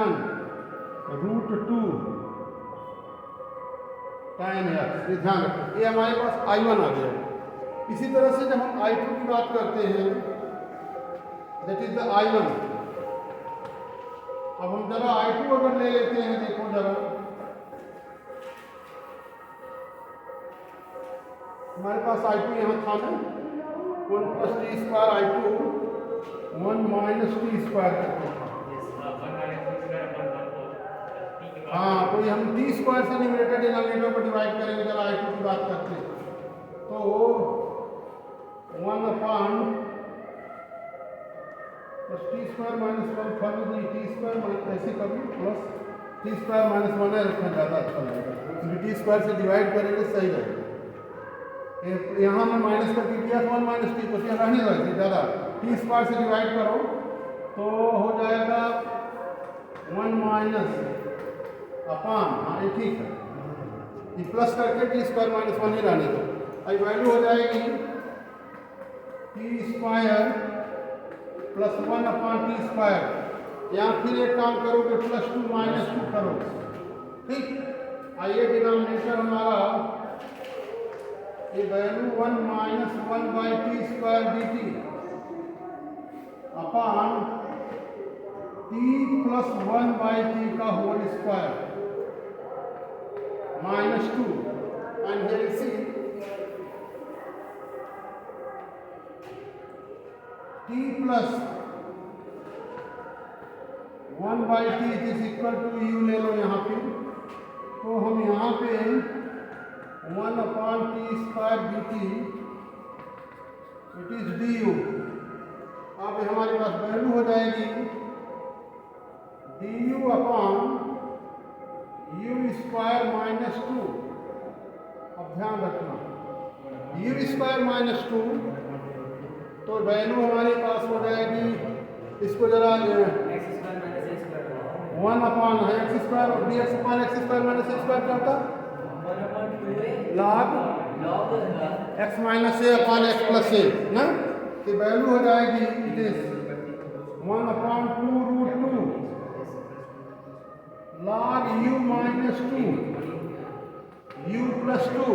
One root two tan x, ये ध्यान रखें। ये हमारे पास I1 आ गया। इसी तरह से जब हम I2 की बात करते हैं, दैट इज द I1। अब हम जरा I2 अगर ले लेते हैं, देखो जरा, हमारे पास I2 यहाँ था ना, 1 + t² I2 1 - t² करके था। हाँ, कोई हम t² से न्यूमरेटर डिनोमिनेटर को डिवाइड करेंगे जब I2 की बात करते हैं, तो 1 अपान प्लस t² -1 फॉर्म t² ऐसे कभी प्लस t² -1 रखना ज़्यादा अच्छा लगेगा, क्योंकि t² से डिवाइड करेंगे सही रहेगा। यहाँ मैं माइनस करके दिया 1 - t, तो यहाँ रहने दो, ज़्यादा t² से डिवाइड करो तो हो जाएगा 1 अपान, हाँ ये ठीक है, ये प्लस करके t² -1 ही रहने दो। अब वैल्यू हो जाएगी t² + 1 अपान t²। यहाँ फिर एक काम करोगे, +2 -2 करो, ठीक। आइए डिनोमिनेटर हमारा ये वैल्यू 1 - 1/t² dt अपान t + 1/t का whole square -2, and here you see t + 1/t is equal to u ले लो यहाँ पे, तो हम यहाँ पे 1 अपान t² dt it is du। अब हमारे पास वैल्यू हो जाएगी du अपान u² -2। अब ध्यान रखना, u² -2, तो वैल्यू हमारे पास हो जाएगी, इसको जरा 1 अपान x² और dx अपान x² - a² क्या होता? log x - a upon x + a ना, तो वैल्यू हो जाएगी it is 1 upon 2√2 log u - 2 u + 2,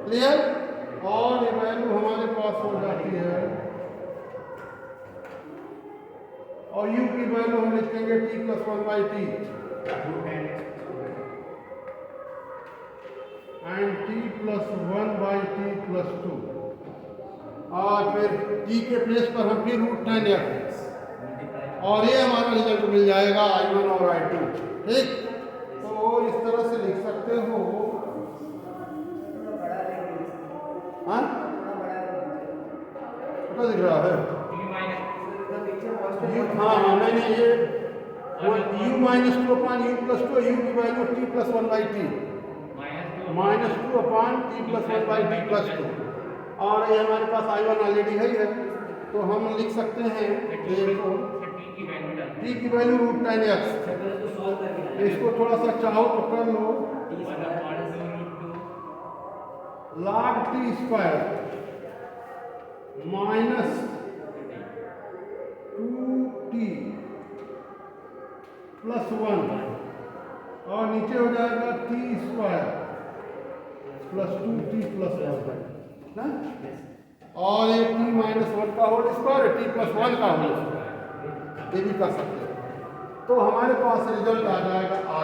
clear. और ये वैल्यू हमारे पास हो जाती है, और u की वैल्यू हम लिखेंगे t + 1/t and t + 1/t + 2, और फिर t के प्लेस पर हम फिर √10x, और ये हमारा रिजल्ट मिल जाएगा I1 और I2, ठीक। तो इस तरह से लिख सकते हो। हाँ, क्या दिख रहा है? हाँ हाँ, नहीं ये u - 2 अपान u + 2, u की वैल्यू t + 1/t -2 अपान t + 1/t + 2, और ये हमारे पास I1 ऑलरेडी है, तो हम लिख सकते हैं देखो t की वैल्यू √10x, इसको थोड़ा सा चाहो तो कर लो, log t² -2t + 1, और नीचे हो जाएगा t² + 2t + 1 ना, और ये t - 1 का होल स्क्वायर, t + 1 का होल स्क्वायर, ये भी कर सकते हैं। तो हमारे पास रिजल्ट आ जाएगा I,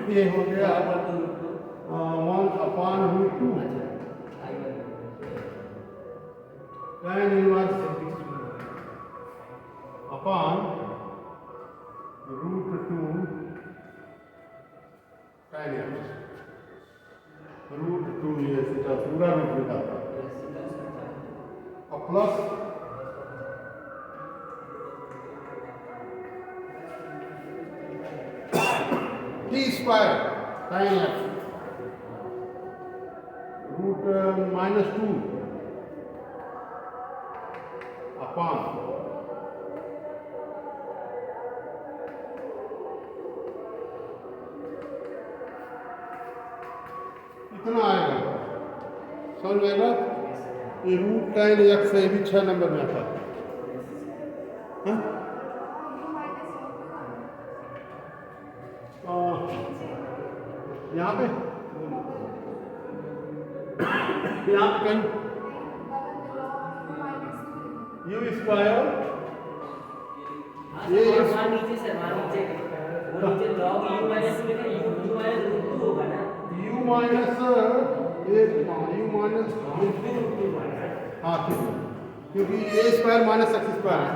ये हो गया 1 अपान √2 tan इनवर्स अपान √2 tan x, √2 ये सीधा पूरा रूट निकालता और प्लस t² tan x √-2 अपान इतना आएगा, समझ आएगा। ये √10x से भी 6 नंबर में आता है। यहाँ पे कहीं यू स्क्वायर ये नीचे सर नीचे वो नीचे log u माइनस लिखा u माइनस रूट 2 होगा ना u माइनस ये u माइनस हाँ ठीक है क्योंकि ए स्क्वायर माइनस एक्स स्क्वायर है।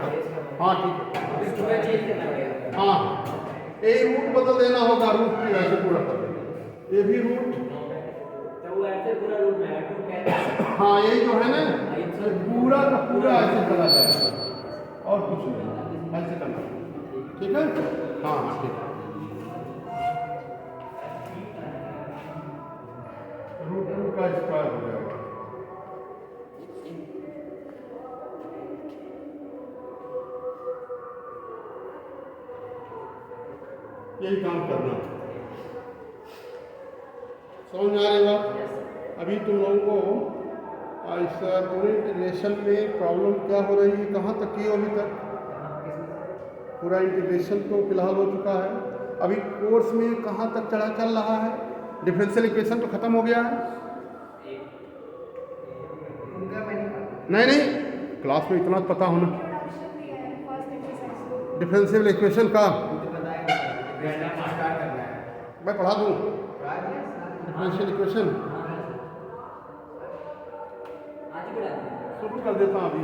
हाँ ठीक है इसको चेंज करना पड़ेगा। हाँ ए रूट बदल देना होगा रूट की ऐसे पूरा कर ये भी रूट तो वो ऐसे पूरा रूट में है 2 कहते हैं। हाँ ये जो है ना ये पूरा का पूरा ऐसे चला जाएगा और कुछ नहीं ऐसे करना ठीक है। हाँ हाँ ठीक है रूट 2 का स्क्वायर हो जाएगा। यही काम करना समझ में आ रही बात। अभी तुम लोगों को इस पूरे इंटीग्रेशन में प्रॉब्लम क्या हो रही है, कहाँ तक की अभी तक? पूरा इंटीग्रेशन तो फिलहाल हो चुका है, अभी कोर्स में कहाँ तक चल रहा है? डिफरेंशियल इक्वेशन तो खत्म हो गया है। नहीं क्लास में इतना पता होना डिफरेंशियल इक्वेशन का मैं पढ़ा दूँ। डिफरेंशियल इक्वेशन शुरू कर देता हूँ अभी।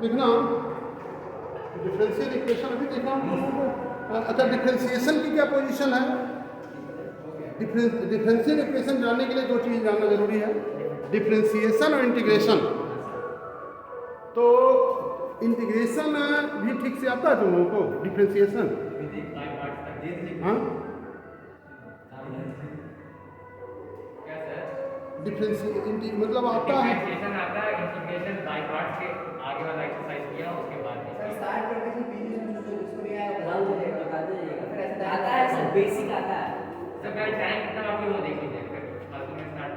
देखना डिफरेंशियल इक्वेशन अभी देखना हम लोगों को। अच्छा डिफरेंशिएशन की क्या पोजीशन है? डिफरेंशियल इक्वेशन जानने के लिए दो चीज़ जानना जरूरी है, डिफरेंशिएशन और इंटीग्रेशन। तो इंटीग्रेशन भी ठीक से आता है तुम लोगों को? डिफरेंशिएशन हाँ डिफरेंशिएशन मतलब आता है इंटीग्रेशन बाय पार्ट्स के आगे वाला एक्सरसाइज किया उसके बाद स्टार्ट करके जो बीच में जो इसको नहीं आया बता दीजिएगा फिर ऐसा आता है सर बेसिक आता है सर मैं टाइम कितना आपको वो देख लीजिए फिर फालतू में स्टार्ट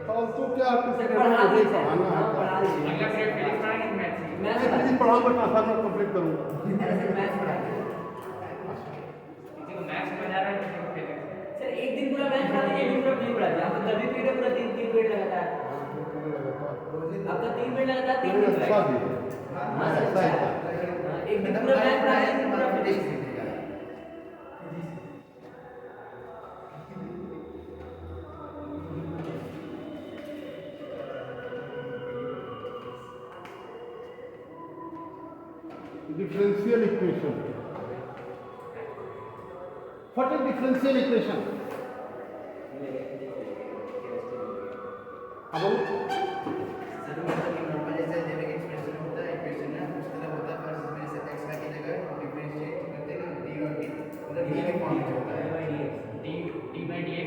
फालतू क्या आपको पढ़ा दीजिए पढ़ाना है पढ़ा दीजिए अगला फिजिक्स पढ़ाएंगे मैथ्स फिजिक्स पढ़ाऊंगा ना सर मैं कंप्लीट करूंगा। सर मैथ्स पढ़ाएंगे किसी को मैथ्स पढ़ा रहा है किसी को फिजिक्स सर एक दिन पूरा मैथ्स पढ़ा दीजिए एक दिन पूरा फिजिक्स पढ़ा दीजिए आपको तभी पीरियड पूरा 3 पीरियड लगातार आपका 3 मिनट लगातार 3 मिनट लगेगा। हाँ सर एक दिन पूरा मैथ पढ़ा दीजिए पूरा physics differential equation. What is differential equation? अब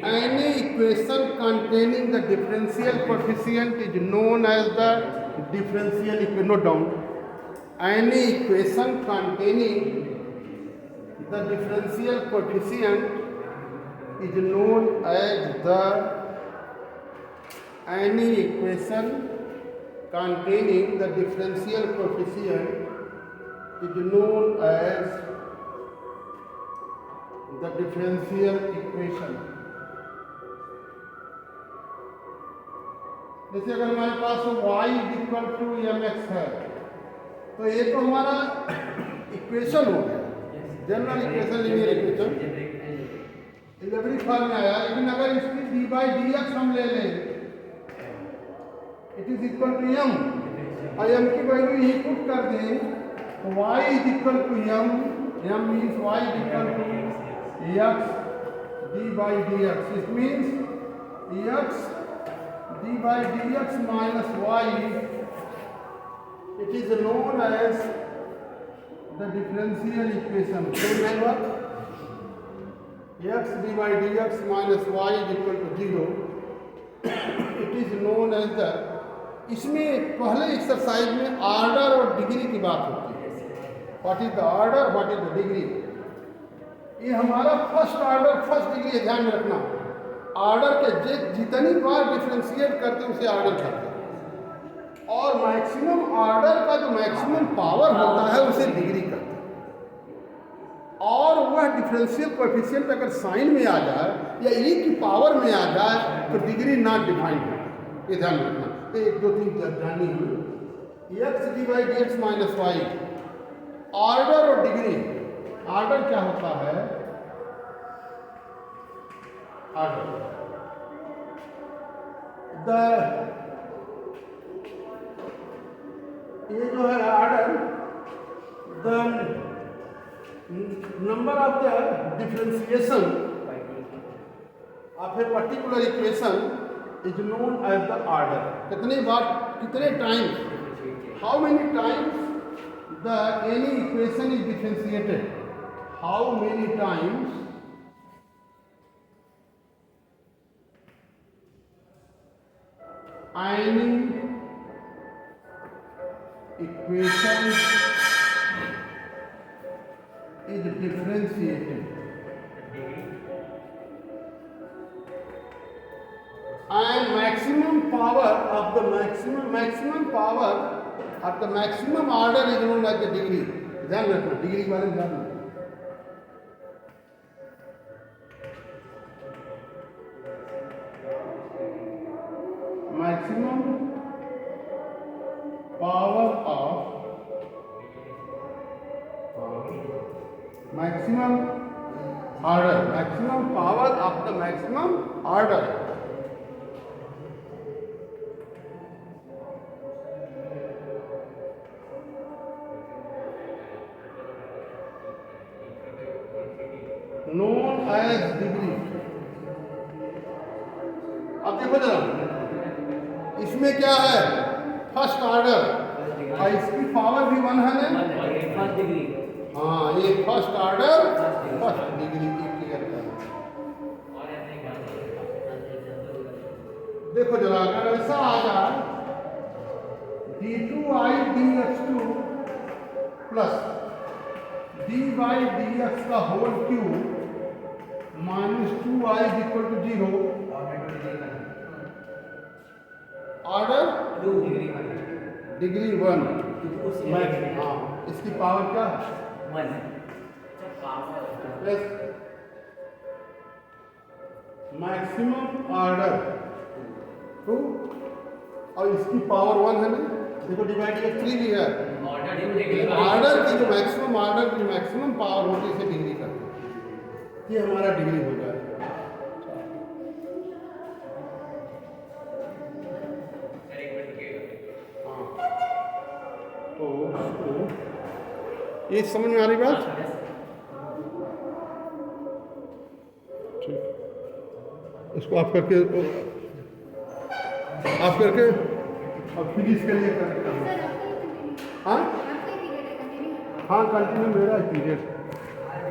any equation containing the differential coefficient is known as the differential equation. Note down. Any equation containing the differential coefficient is known as the any equation containing the differential coefficient is known as the differential equation. जैसे अगर हमारे पास y equal to mx है तो ये तो हमारा equation हो गया, जनरल इक्वेशन, लीनियर इक्वेशन इलेवरी फॉर्म में आया। लेकिन अगर इसकी डी बाई डी एक्स हम ले लें it is equal to M और एम की वैल्यू यही पुट कर दें तो y is equal to M means y is equal to x d by d x. It means x d by d x minus y it is known as the differential equation. So remember x d by dx minus y is equal to 0. It is known as the इसमें पहले exercise में order और degree की बात होती है। What is the order, what is the degree. ये हमारा फर्स्ट ऑर्डर फर्स्ट डिग्री, ध्यान में रखना। ऑर्डर के जितनी बार डिफ्रेंशिएट करते हैं उसे ऑर्डर कहते हैं, और मैक्सिमम ऑर्डर का जो मैक्सिमम पावर होता है उसे डिग्री कहते हैं। और वह डिफरेंशियल कोएफिशिएंट अगर साइन में आ जाए या ई की पावर में आ जाए तो डिग्री नॉट डिफाइंड होती है, ये ध्यान रखना। तो 1 2 3 जानी हुई x d by d x minus y, order और डिग्री। ऑर्डर क्या होता है? ऑर्डर ये जो है order, the number of the differentiation of a particular equation is known as the order. कितने बार, कितने times, how many times the any equation is differentiated, how many times any equation is differentiated and maximum power of the maximum power of the maximum order is known as the degree। ध्यान रखना, degree के बारे में ध्यान रखना। maximum power of maximum order, maximum power of the maximum order known as degree। अब देखो जरा, इसमें क्या है? फर्स्ट ऑर्डर, और इसकी पावर भी 1 है ना, फर्स्ट डिग्री। हाँ, ये फर्स्ट ऑर्डर फर्स्ट डिग्री की क्लियर कर। देखो जरा, अगर ऐसा आ जाए d2i dx2 plus d by dx का whole cube minus 2i equal to 0, order degree 1, हाँ, इसकी पावर क्या? 1 प्लस मैक्सिमम ऑर्डर 2, और इसकी पावर 1 है ना, देखो डिवाइड 3 भी है। ऑर्डर की जो मैक्सिमम ऑर्डर की मैक्सिमम पावर होती है इसे डिग्री करते हैं, ये हमारा डिग्री हो जाए। तो ये समझ में आ रही बात? ठीक, इसको ऑफ करके और फिर इसके लिए करके, हाँ हाँ कंटिन्यू मेरा पीरियड।